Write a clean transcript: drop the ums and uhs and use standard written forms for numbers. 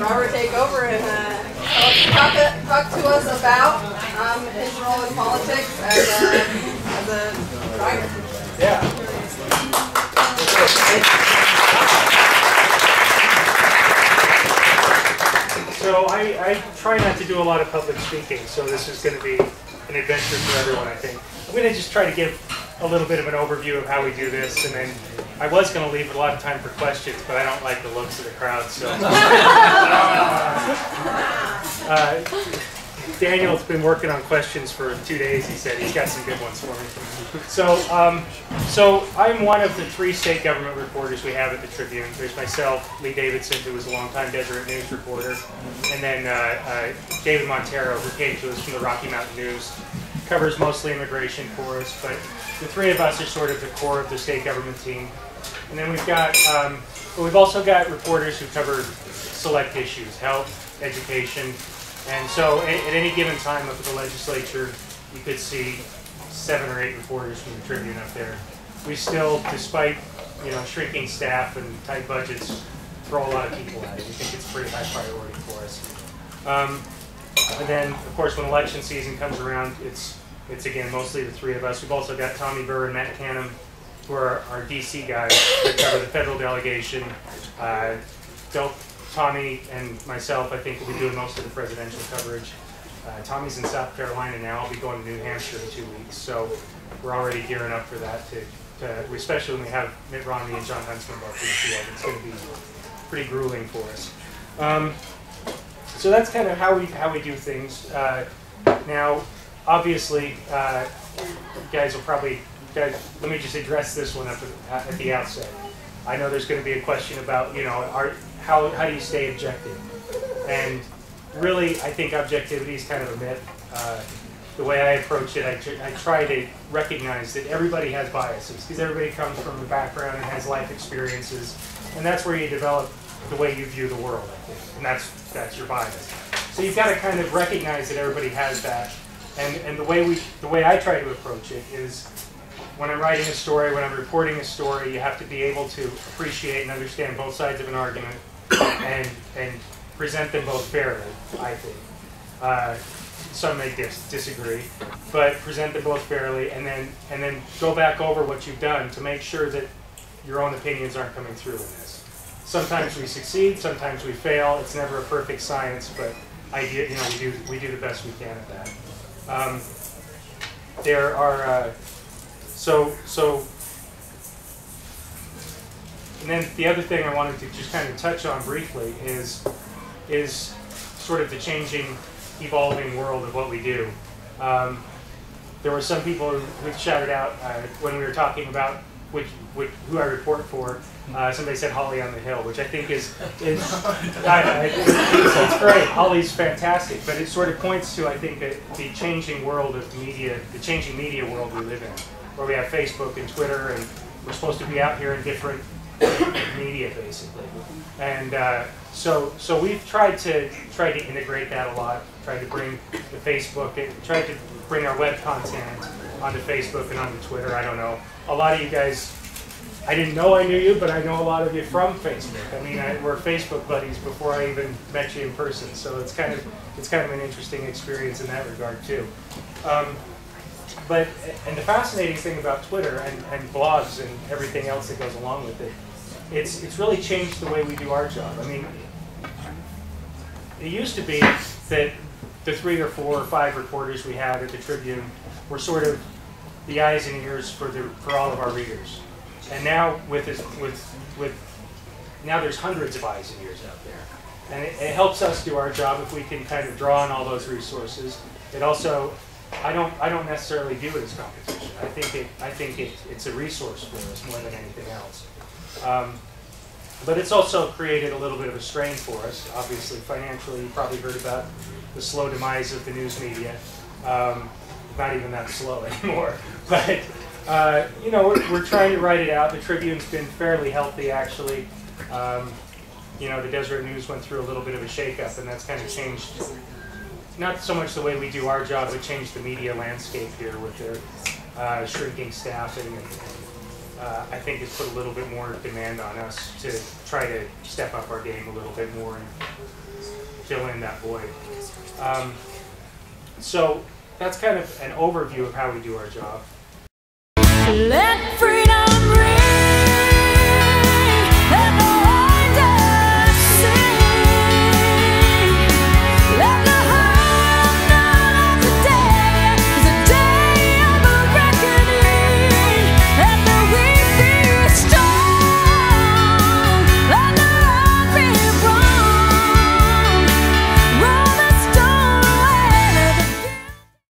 Robert take over and talk to us about his role in politics as a writer. Yeah. So I try not to do a lot of public speaking, so this is going to be an adventure for everyone, I think. I'm going to just try to give a little bit of an overview of how we do this, and then I was going to leave a lot of time for questions, but I don't like the looks of the crowd, so. Daniel's been working on questions for 2 days, he said. He's got some good ones for me. So I'm one of the 3 state government reporters we have at the Tribune. There's myself, Lee Davidson, who was a longtime Deseret News reporter, and then David Montero, who came to us from the Rocky Mountain News. Covers mostly immigration for us, but the 3 of us are sort of the core of the state government team. And then we've also got reporters who cover select issues, health, education. And so at any given time up at the legislature, you could see 7 or 8 reporters from the Tribune up there. We still, despite shrinking staff and tight budgets, throw a lot of people at it. We think it's a pretty high priority for us. And then, of course, when election season comes around, it's again mostly the 3 of us. We've also got Tommy Burr and Matt Canham, who are our DC guys that cover the federal delegation. Tommy and myself, I think, will be doing most of the presidential coverage. Tommy's in South Carolina now. I'll be going to New Hampshire in 2 weeks, so we're already gearing up for that. Especially when we have Mitt Romney and John Huntsman both in the field, it's going to be pretty grueling for us. So that's kind of how we do things. Now, obviously, guys will probably. Let me just address this one at the outset. I know there's going to be a question about how do you stay objective? And really, I think objectivity is kind of a myth. The way I approach it, I try to recognize that everybody has biases, because everybody comes from a background and has life experiences, and that's where you develop the way you view the world, I think, and that's your bias. So you've got to kind of recognize that everybody has that, and the way I try to approach it is, when I'm writing a story, when I'm reporting a story, you have to be able to appreciate and understand both sides of an argument and present them both fairly, I think. Some may disagree, but present them both fairly, and then go back over what you've done to make sure that your own opinions aren't coming through in this. Sometimes we succeed, sometimes we fail. It's never a perfect science, but we do the best we can at that. There are and then the other thing I wanted to just kind of touch on briefly is sort of the changing, evolving world of what we do. There were some people who shouted out when we were talking about who I report for. Somebody said Holly on the Hill, which I think is it's great. Holly's fantastic, but it sort of points to, I think, the changing world of media, the changing media world we live in, where we have Facebook and Twitter, and we're supposed to be out here in different media, basically. And so we've tried to integrate that a lot. Tried to bring the Facebook, tried to bring our web content onto Facebook and onto Twitter. I don't know. A lot of you guys, I didn't know I knew you, but I know a lot of you from Facebook. I mean, we're Facebook buddies before I even met you in person. So it's kind of an interesting experience in that regard too. And the fascinating thing about Twitter and blogs and everything else that goes along with it, it's really changed the way we do our job. I mean, it used to be that the 3 or 4 or 5 reporters we had at the Tribune were sort of the eyes and ears for all of our readers. And now now there's hundreds of eyes and ears out there, and it helps us do our job if we can kind of draw on all those resources. It also, I don't necessarily view it as competition. I think it's a resource for us more than anything else. But it's also created a little bit of a strain for us. Obviously, financially, you probably heard about the slow demise of the news media. Not even that slow anymore, but. We're trying to write it out. The Tribune's been fairly healthy, actually. The Deseret News went through a little bit of a shakeup, and that's kind of changed, not so much the way we do our job, but changed the media landscape here with their shrinking staffing I think has put a little bit more demand on us to try to step up our game a little bit more and fill in that void. So that's kind of an overview of how we do our job.